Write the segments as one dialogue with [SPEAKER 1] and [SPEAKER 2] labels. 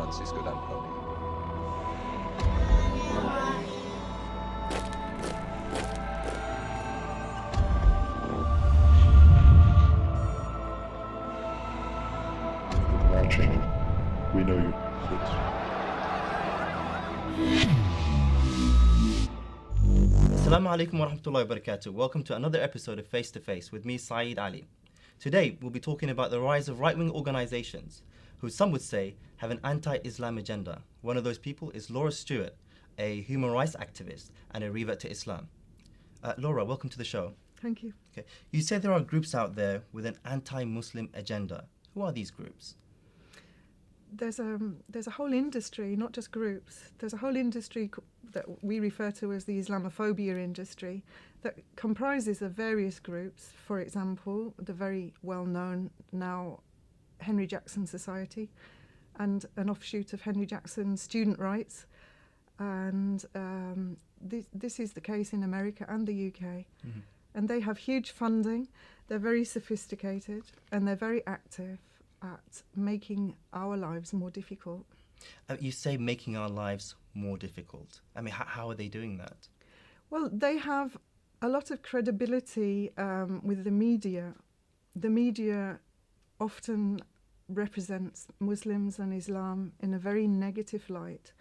[SPEAKER 1] Francisco d'Ancona.
[SPEAKER 2] Watching, we know you exist.
[SPEAKER 3] Assalamu alaikum wa rahmatullahi wa barakatuh. Welcome to another episode of Face to Face with me, Syed Ali. Today, we'll be talking about the rise of right-wing organisations who some would say have an anti-Islam agenda. One of those people is Laura Stewart, a human rights activist and a revert to Islam. Laura, welcome to the show.
[SPEAKER 4] Thank you.
[SPEAKER 3] Okay. You say there are groups out there with an anti-Muslim agenda. Who are these groups?
[SPEAKER 4] There's a whole industry, not just groups. There's a whole industry that we refer to as the Islamophobia industry that comprises of various groups. For example, the very well-known now Henry Jackson Society and an offshoot of Henry Jackson Student Rights. And this is the case in America and the UK.
[SPEAKER 3] Mm-hmm.
[SPEAKER 4] And they have huge funding, they're very sophisticated, and they're very active at making our lives more difficult.
[SPEAKER 3] You say making our lives more difficult. I mean, how are they doing that?
[SPEAKER 4] Well, they have a lot of credibility with the media. The media often represents Muslims and Islam in a very negative light.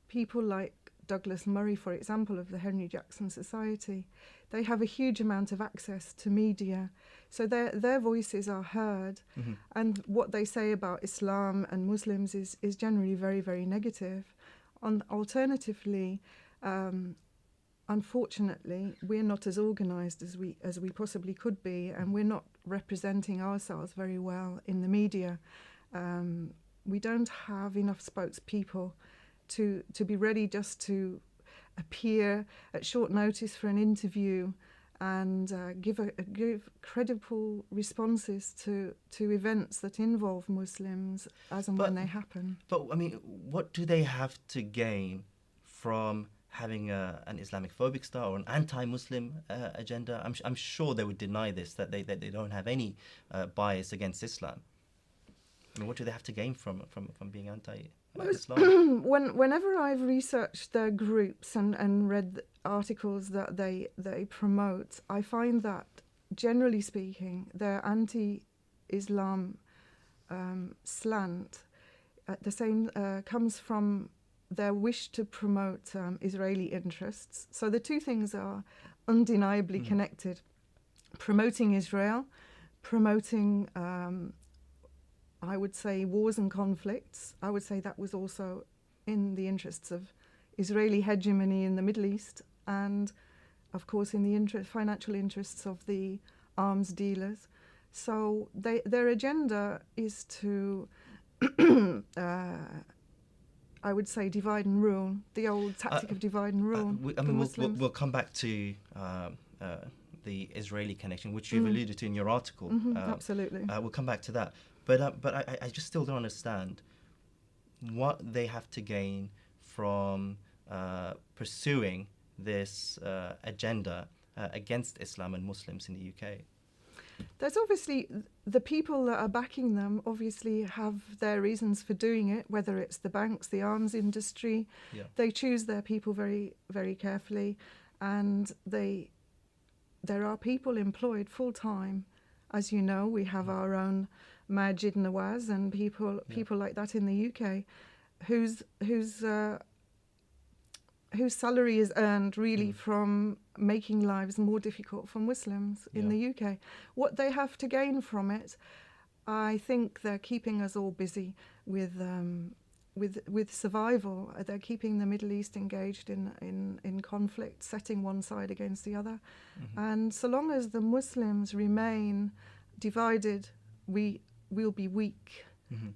[SPEAKER 4] People like Douglas Murray, for example, of the Henry Jackson Society, they have a huge amount of access to media, so their voices are heard,
[SPEAKER 3] Mm-hmm.
[SPEAKER 4] and what they say about Islam and Muslims is generally very, very negative. Alternatively, unfortunately, we're not as organised as we possibly could be, and we're not representing ourselves very well in the media. We don't have enough spokespeople to be ready just to appear at short notice for an interview and give credible responses to events that involve Muslims as and when they happen.
[SPEAKER 3] But, I mean, what do they have to gain from having an Islamophobic style or an anti-Muslim agenda? I'm sure they would deny this, that they don't have any bias against Islam. I mean, what do they have to gain from being anti-Islam?
[SPEAKER 4] Whenever I've researched their groups and read articles that they promote, I find that, generally speaking, their anti-Islam slant the same comes from their wish to promote Israeli interests. So the two things are undeniably connected. Promoting Israel, promoting I would say wars and conflicts. I would say that was also in the interests of Israeli hegemony in the Middle East, and of course in the financial interests of the arms dealers. So their agenda is to, I would say, divide and rule, the old tactic of divide and rule.
[SPEAKER 3] We'll come back to the Israeli connection, which you've alluded to in your article.
[SPEAKER 4] Absolutely.
[SPEAKER 3] We'll come back to that. But I just still don't understand what they have to gain from pursuing this agenda against Islam and Muslims in the UK.
[SPEAKER 4] There's obviously, the people that are backing them obviously have their reasons for doing it, whether it's the banks, the arms industry.
[SPEAKER 3] Yeah.
[SPEAKER 4] They choose their people very, very carefully, and there are people employed full-time. As you know, we have our own Majid Nawaz and people like that in the UK, whose salary is earned really from making lives more difficult for Muslims in the UK. What they have to gain from it, I think they're keeping us all busy with survival. They're keeping the Middle East engaged in conflict, setting one side against the other. And so long as the Muslims remain divided, we'll be weak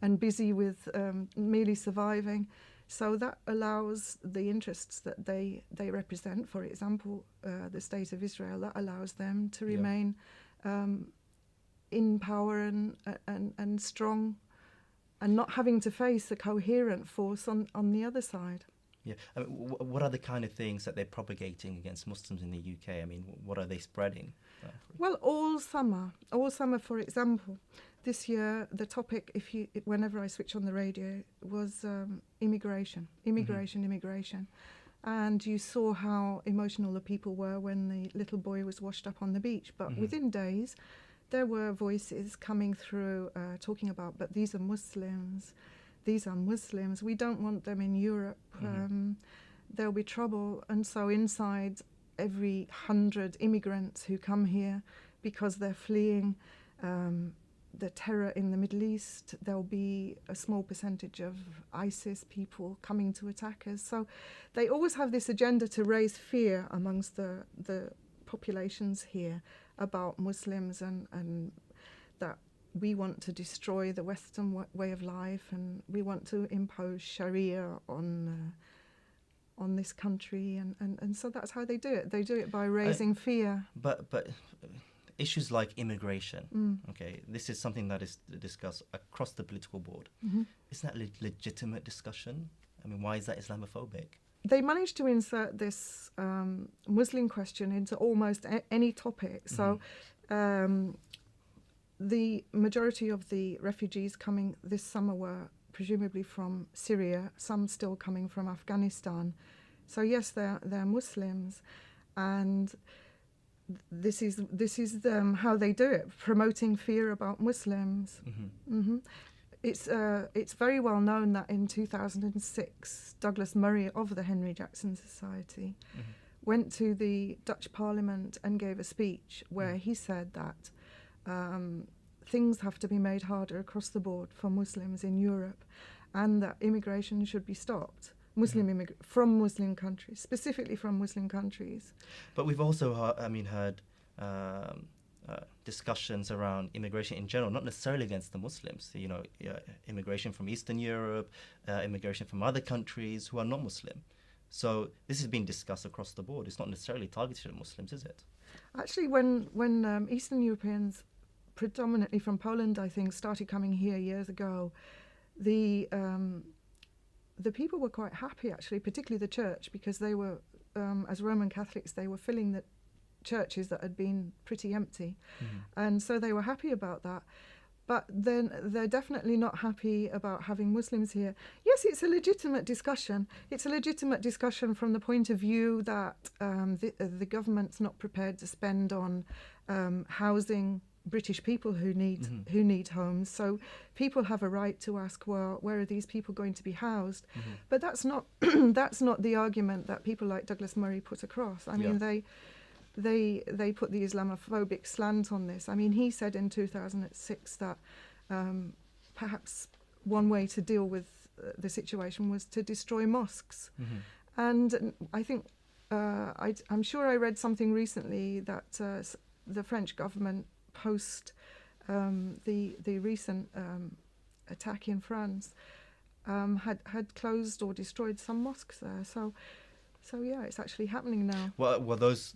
[SPEAKER 4] and busy with merely surviving. So that allows the interests that they represent, for example, the State of Israel, that allows them to remain in power and strong, and not having to face a coherent force on the other side.
[SPEAKER 3] Yeah. I mean, what are the kind of things that they're propagating against Muslims in the UK? I mean, what are they spreading?
[SPEAKER 4] Well, all summer, for example, this year the topic, whenever I switch on the radio, was immigration, and you saw how emotional the people were when the little boy was washed up on the beach. But within days, there were voices coming through talking about, but these are Muslims. These are Muslims. We don't want them in Europe. There'll be trouble. And so inside every 100 immigrants who come here because they're fleeing the terror in the Middle East, there'll be a small percentage of ISIS people coming to attack us. So they always have this agenda to raise fear amongst the populations here about Muslims and that we want to destroy the Western way of life and we want to impose Sharia on this country, and so that's how they do it. They do it by raising fear.
[SPEAKER 3] But issues like immigration, okay, this is something that is discussed across the political board. Isn't that legitimate discussion? I mean, why is that Islamophobic?
[SPEAKER 4] They managed to insert this Muslim question into almost any topic. So the majority of the refugees coming this summer were presumably from Syria, some still coming from Afghanistan. So yes, they're Muslims, and this is how they do it, promoting fear about Muslims. It's very well known that in 2006, Douglas Murray of the Henry Jackson Society went to the Dutch Parliament and gave a speech where he said that things have to be made harder across the board for Muslims in Europe, and that immigration should be stopped. From Muslim countries, specifically from Muslim countries.
[SPEAKER 3] But we've also, heard discussions around immigration in general, not necessarily against the Muslims. You know, immigration from Eastern Europe, immigration from other countries who are not Muslim. So this is being discussed across the board. It's not necessarily targeted at Muslims, is it?
[SPEAKER 4] Actually, when Eastern Europeans, predominantly from Poland, I think, started coming here years ago, the people were quite happy, actually, particularly the church, because they were, as Roman Catholics, they were filling the churches that had been pretty empty. And so they were happy about that. But then they're definitely not happy about having Muslims here. Yes, it's a legitimate discussion. It's a legitimate discussion from the point of view that the government's not prepared to spend on housing British people who need homes. So people have a right to ask, well, where are these people going to be housed? But that's not that's not the argument that people like Douglas Murray put across. I mean, they put the Islamophobic slant on this. I mean, he said in 2006 that perhaps one way to deal with the situation was to destroy mosques. And I think I'm sure I read something recently that the French government, post the recent attack in France, had closed or destroyed some mosques there. So yeah, it's actually happening now.
[SPEAKER 3] Well, those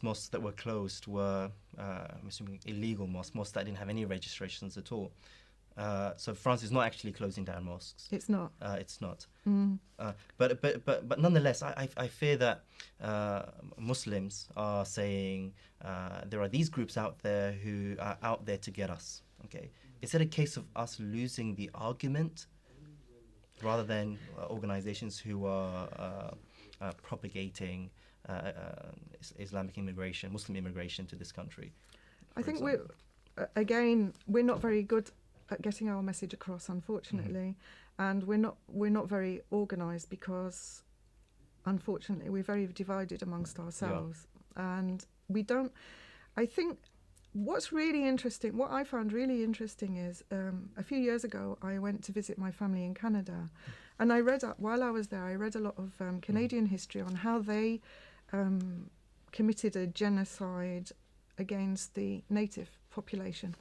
[SPEAKER 3] mosques that were closed were, I'm assuming, illegal mosques that didn't have any registrations at all. So France is not actually closing down mosques.
[SPEAKER 4] It's not.
[SPEAKER 3] It's not. But nonetheless, I fear that Muslims are saying there are these groups out there who are out there to get us. Okay, is it a case of us losing the argument rather than organizations who are propagating Islamic immigration, Muslim immigration to this country?
[SPEAKER 4] I think we're not very good at getting our message across, unfortunately, and we're not very organised because, unfortunately, we're very divided amongst ourselves, and we don't. I think what's really interesting, what I found really interesting is a few years ago I went to visit my family in Canada, and I read while I was there I read a lot of Canadian history on how they committed a genocide against the native population,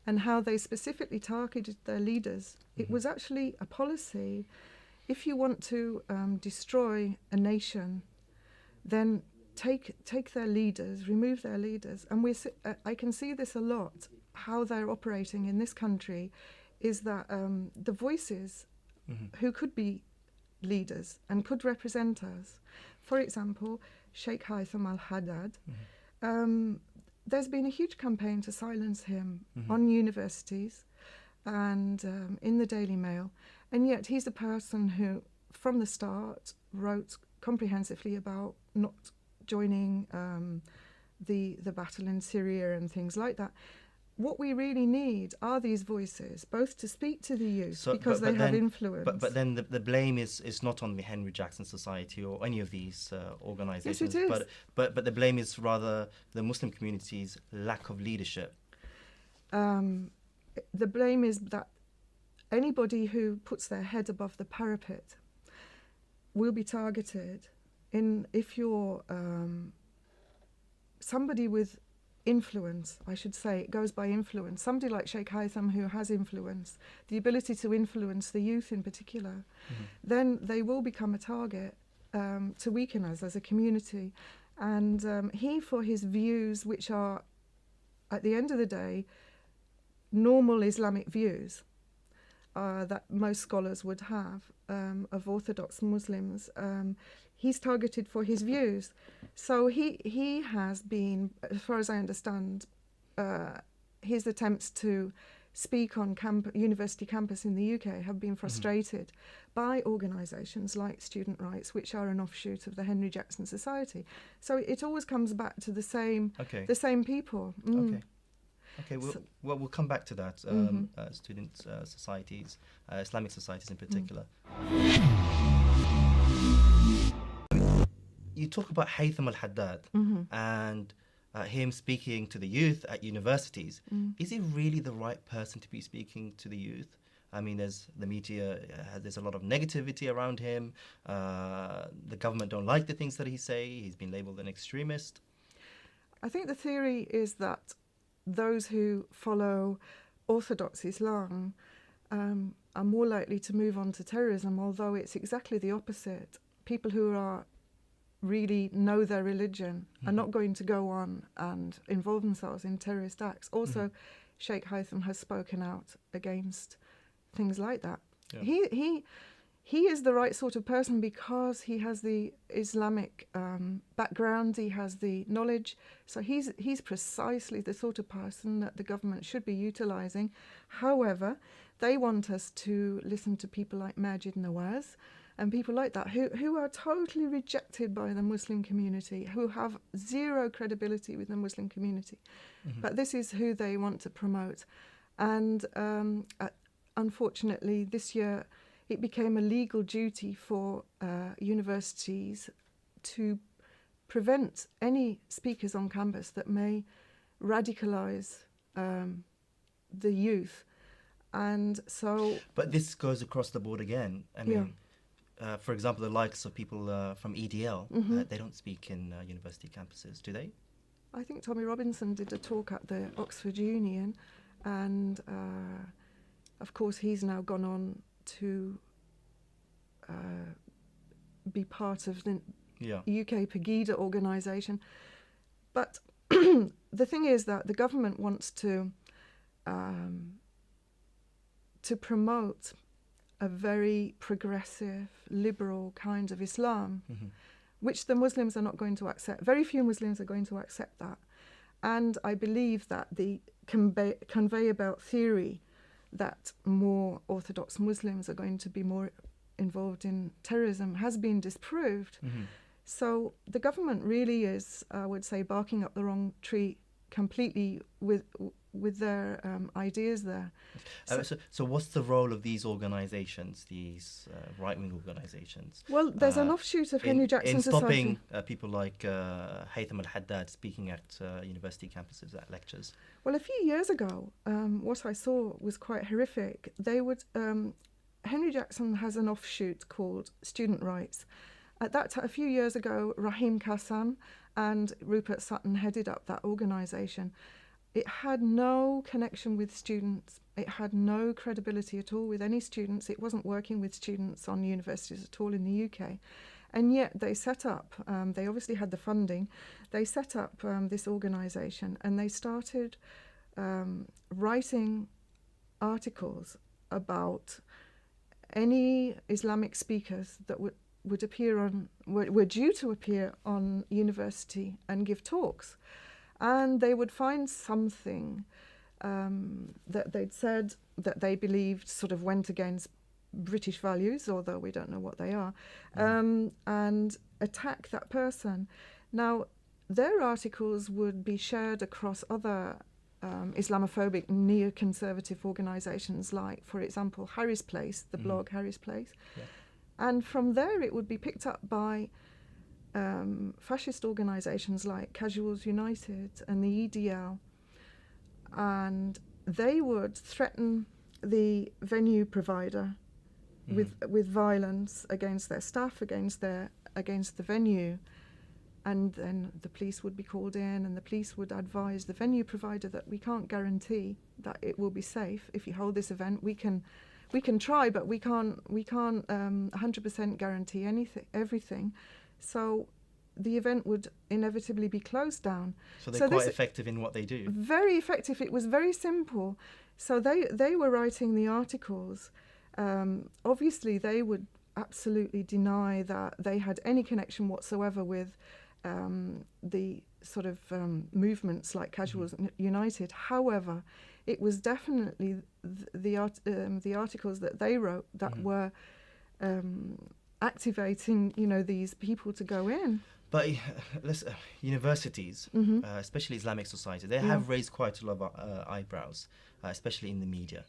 [SPEAKER 4] and how they specifically targeted their leaders. It was actually a policy. If you want to destroy a nation, then take their leaders, remove their leaders. And I can see this a lot, how they're operating in this country, is that the voices who could be leaders and could represent us. For example, Sheikh Haitham al-Haddad. There's been a huge campaign to silence him on universities and in the Daily Mail, and yet he's a person who, from the start, wrote comprehensively about not joining the battle in Syria and things like that. What we really need are these voices, both to speak to the youth because they have influence.
[SPEAKER 3] But then the blame is not on the Henry Jackson Society or any of these organisations.
[SPEAKER 4] Yes, it is.
[SPEAKER 3] But the blame is rather the Muslim community's lack of leadership.
[SPEAKER 4] The blame is that anybody who puts their head above the parapet will be targeted. If you're somebody with influence, I should say, it goes by influence. Somebody like Sheikh Haitham who has influence, the ability to influence the youth in particular, then they will become a target to weaken us as a community. And he, for his views, which are, at the end of the day, normal Islamic views that most scholars would have of Orthodox Muslims, he's targeted for his views. So he has been, as far as I understand, his attempts to speak on university campus in the UK have been frustrated by organisations like Student Rights, which are an offshoot of the Henry Jackson Society. So it always comes back to the same people.
[SPEAKER 3] Okay, we'll come back to that, student societies, Islamic societies in particular. You talk about Haytham al-Haddad and him speaking to the youth at universities. Is he really the right person to be speaking to the youth? I mean, there's the media, there's a lot of negativity around him. The government don't like the things that he say. He's been labelled an extremist.
[SPEAKER 4] I think the theory is that those who follow Orthodox Islam are more likely to move on to terrorism, although it's exactly the opposite. People who are really know their religion are not going to go on and involve themselves in terrorist acts. Also, Sheikh Haitham has spoken out against things like that. Yeah. He is the right sort of person because he has the Islamic background, he has the knowledge, so he's precisely the sort of person that the government should be utilising. However, they want us to listen to people like Majid Nawaz and people like that who are totally rejected by the Muslim community, who have zero credibility with the Muslim community. But this is who they want to promote. And unfortunately, this year, it became a legal duty for universities to prevent any speakers on campus that may radicalise the youth. And so...
[SPEAKER 3] But this goes across the board again. I mean, for example, the likes of people from EDL, they don't speak in university campuses, do they?
[SPEAKER 4] I think Tommy Robinson did a talk at the Oxford Union, and of course he's now gone on to be part of the UK Pegida organisation. But the thing is that the government wants to promote a very progressive, liberal kind of Islam, which the Muslims are not going to accept. Very few Muslims are going to accept that. And I believe that the conveyor belt theory that more Orthodox Muslims are going to be more involved in terrorism has been disproved. So the government really is, I would say, barking up the wrong tree completely with their ideas there.
[SPEAKER 3] So what's the role of these organisations, these right-wing organisations?
[SPEAKER 4] Well, there's an offshoot of Henry Jackson Society.
[SPEAKER 3] In stopping people like Haytham al-Haddad speaking at university campuses at lectures.
[SPEAKER 4] Well, a few years ago, what I saw was quite horrific. They would... Henry Jackson has an offshoot called Student Rights. At that time, a few years ago, Rahim Kassam and Rupert Sutton headed up that organisation. It had no connection with students. It had no credibility at all with any students. It wasn't working with students on universities at all in the UK. And yet they set up, they obviously had the funding, they set up this organisation and they started writing articles about any Islamic speakers that would appear on were due to appear on university and give talks, and they would find something that they'd said that they believed sort of went against British values, although we don't know what they are, and attack that person. Now, their articles would be shared across other Islamophobic neoconservative organisations, like, for example, Harris Place, the blog Harris Place.
[SPEAKER 3] Yeah.
[SPEAKER 4] And from there it would be picked up by fascist organisations like Casuals United and the EDL, and they would threaten the venue provider with violence against their staff, against the venue. And then the police would be called in, and the police would advise the venue provider that we can't guarantee that it will be safe if you hold this event. We can try, but we can't 100% guarantee everything. So the event would inevitably be closed down.
[SPEAKER 3] So they're quite effective in what they do.
[SPEAKER 4] Very effective. It was very simple. So they were writing the articles. Obviously, they would absolutely deny that they had any connection whatsoever with the sort of movements like Casuals United. However, it was definitely the articles that they wrote that were activating, these people to go in.
[SPEAKER 3] But universities, especially Islamic society, they have raised quite a lot of eyebrows, especially in the media.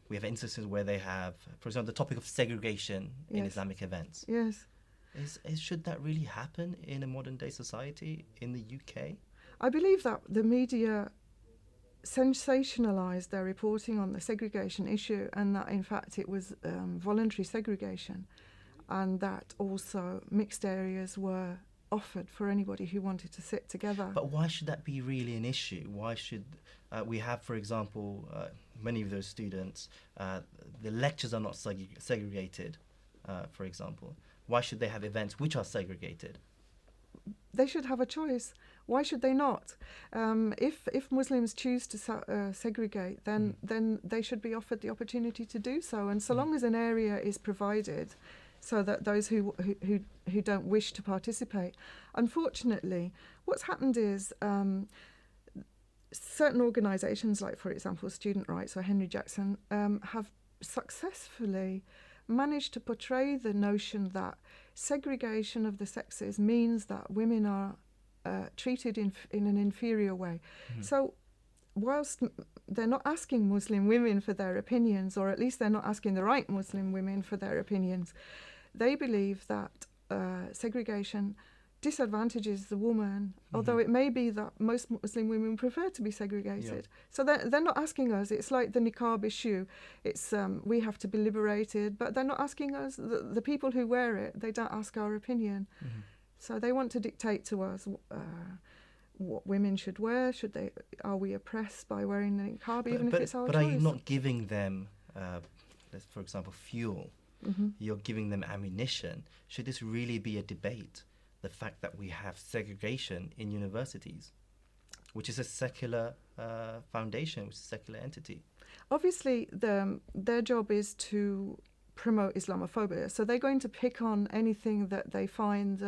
[SPEAKER 3] We have instances where they have, for example, the topic of segregation in Islamic events.
[SPEAKER 4] Yes.
[SPEAKER 3] Should that really happen in a modern day society in the UK?
[SPEAKER 4] I believe that the media sensationalised their reporting on the segregation issue, and that in fact it was voluntary segregation, and that also mixed areas were offered for anybody who wanted to sit together.
[SPEAKER 3] But why should that be really an issue? Why should we have, for example, many of those students, the lectures are not segregated, for example. Why should they have events which are segregated?
[SPEAKER 4] They should have a choice. Why should they not? If Muslims choose to segregate, then they should be offered the opportunity to do so. And so long as an area is provided, so that those who don't wish to participate, unfortunately, what's happened is certain organisations, like for example Student Rights or Henry Jackson, have successfully managed to portray the notion that segregation of the sexes means that women are treated in an inferior way. So whilst they're not asking Muslim women for their opinions, or at least they're not asking the right Muslim women for their opinions, they believe that segregation disadvantages the woman, although it may be that most Muslim women prefer to be segregated. So they're not asking us. It's like the niqab issue. It's we have to be liberated, but they're not asking us. The people who wear it, they don't ask our opinion. So they want to dictate to us what women should wear. Are we oppressed by wearing the niqab, even if it's our choice?
[SPEAKER 3] But are you not giving them, for example, fuel? You're giving them ammunition. Should this really be a debate? The fact that we have segregation in universities, which is a secular foundation, which is a secular entity.
[SPEAKER 4] Obviously, their job is to promote Islamophobia, so they're going to pick on anything that they find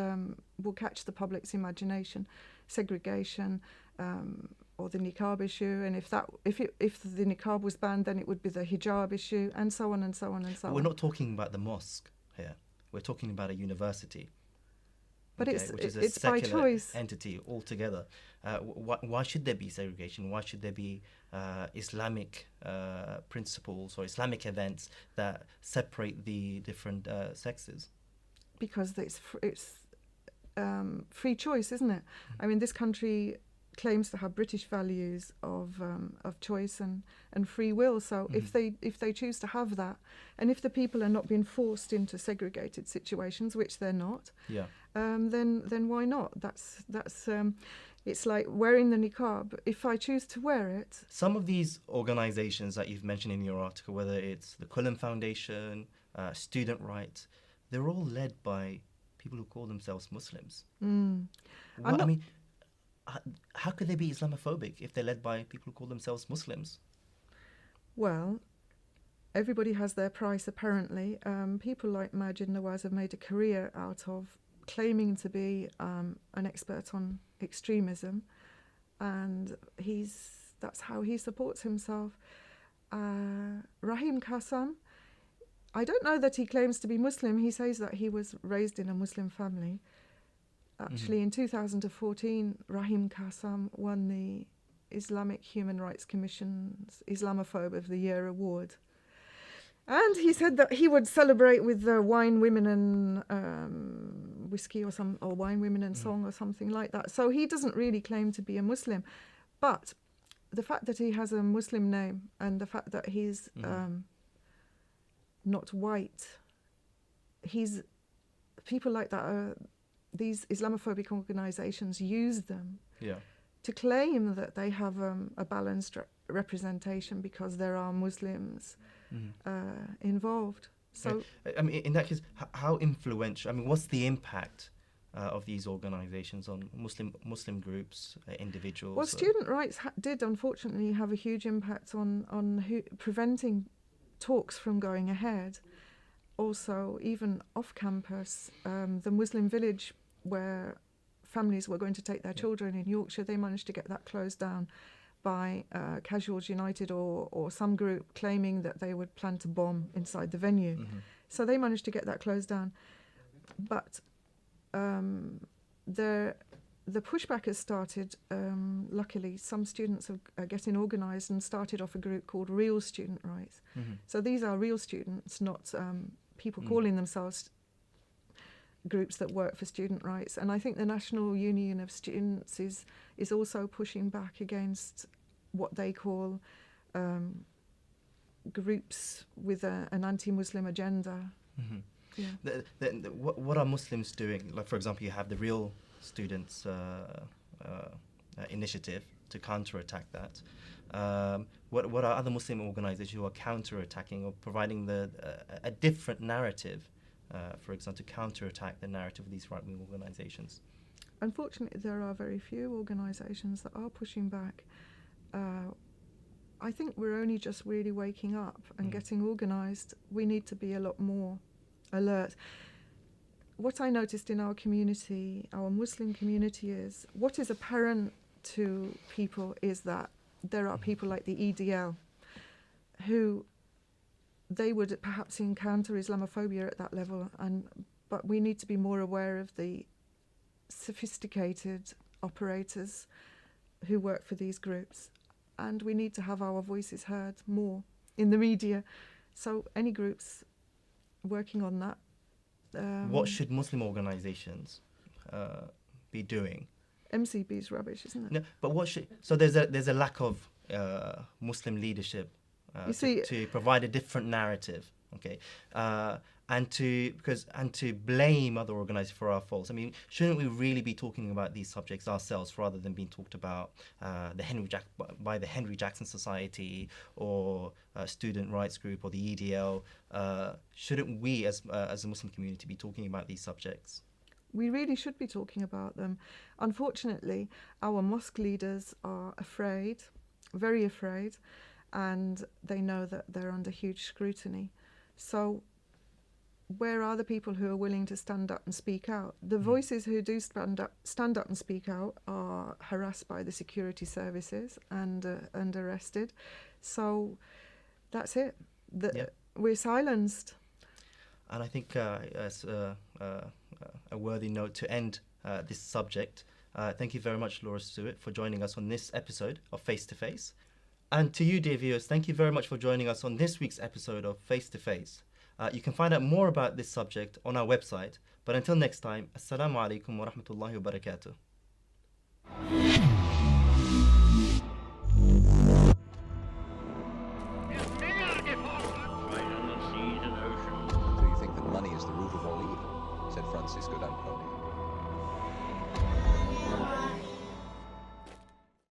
[SPEAKER 4] will catch the public's imagination, segregation, or the niqab issue. And if the niqab was banned, then it would be the hijab issue, and so on and so on and so on.
[SPEAKER 3] We're not talking about the mosque here. We're talking about a university.
[SPEAKER 4] But
[SPEAKER 3] which is a
[SPEAKER 4] it's by choice.
[SPEAKER 3] Entity altogether. Why should there be segregation? Why should there be Islamic principles or Islamic events that separate the different sexes?
[SPEAKER 4] Because it's free choice, isn't it? I mean, this country claims to have British values of choice and free will. So if they choose to have that, and if the people are not being forced into segregated situations, which they're not, then why not? That's it's like wearing the niqab. If I choose to wear it,
[SPEAKER 3] some of these organisations that you've mentioned in your article, whether it's the Cullen Foundation, Student Rights, they're all led by people who call themselves Muslims. I mean, how could they be Islamophobic if they're led by people who call themselves Muslims?
[SPEAKER 4] Well, everybody has their price, apparently. People like Majid Nawaz have made a career out of claiming to be an expert on extremism, and that's how he supports himself. Rahim Qassam, I don't know that he claims to be Muslim. He says that he was raised in a Muslim family. Actually, in 2014, Rahim Qassam won the Islamic Human Rights Commission's Islamophobe of the Year award. And he said that he would celebrate with wine, women, and whiskey, or wine, women, and song, or something like that. So he doesn't really claim to be a Muslim, but the fact that he has a Muslim name and the fact that he's not white, people like that. These Islamophobic organisations use them to claim that they have a balanced representation because there are Muslims involved. So,
[SPEAKER 3] I mean, in that case, how influential? I mean, what's the impact of these organisations on Muslim groups, individuals?
[SPEAKER 4] Well, student rights did unfortunately have a huge impact on preventing talks from going ahead. Also, even off campus, the Muslim village where families were going to take their children in Yorkshire, they managed to get that closed down by Casuals United or some group claiming that they would plan to bomb inside the venue. So they managed to get that closed down. But the pushback has started. Luckily, some students are getting organised and started off a group called Real Student Rights. So these are real students, not people calling themselves groups that work for student rights. And I think the National Union of Students is also pushing back against what they call groups with an anti-Muslim agenda.
[SPEAKER 3] What are Muslims doing? Like, for example, you have the Real Students initiative to counter-attack that. What are other Muslim organisations who are counter-attacking or providing a different narrative, for example, to counter-attack the narrative of these right-wing organisations?
[SPEAKER 4] Unfortunately, there are very few organisations that are pushing back. I think we're only just really waking up and getting organised. We need to be a lot more alert. What I noticed in our community, our Muslim community, is what is apparent to people is that there are people like the EDL who they would perhaps encounter Islamophobia at that level, but we need to be more aware of the sophisticated operators who work for these groups, and we need to have our voices heard more in the media. So any groups working on that.
[SPEAKER 3] What should Muslim organisations be doing?
[SPEAKER 4] MCB is rubbish, isn't it?
[SPEAKER 3] No, but what should? So there's a lack of Muslim leadership to provide a different narrative, okay, and to blame other organisations for our faults. I mean, shouldn't we really be talking about these subjects ourselves rather than being talked about by the Henry Jackson Society or Student Rights Group or the EDL? Shouldn't we, as a Muslim community, be talking about these subjects?
[SPEAKER 4] We really should be talking about them. Unfortunately, our mosque leaders are afraid, very afraid, and they know that they're under huge scrutiny. So where are the people who are willing to stand up and speak out? The voices who do stand up and speak out are harassed by the security services and arrested. So that's it. We're silenced.
[SPEAKER 3] And I think as a worthy note to end this subject, thank you very much, Laura Stewart, for joining us on this episode of Face to Face. And to you, dear viewers, thank you very much for joining us on this week's episode of Face to Face. You can find out more about this subject on our website. But until next time, Assalamu alaikum wa rahmatullahi wa barakatuh.
[SPEAKER 1] Do you think that money is the root of all evil? Said Francisco d'Ancona.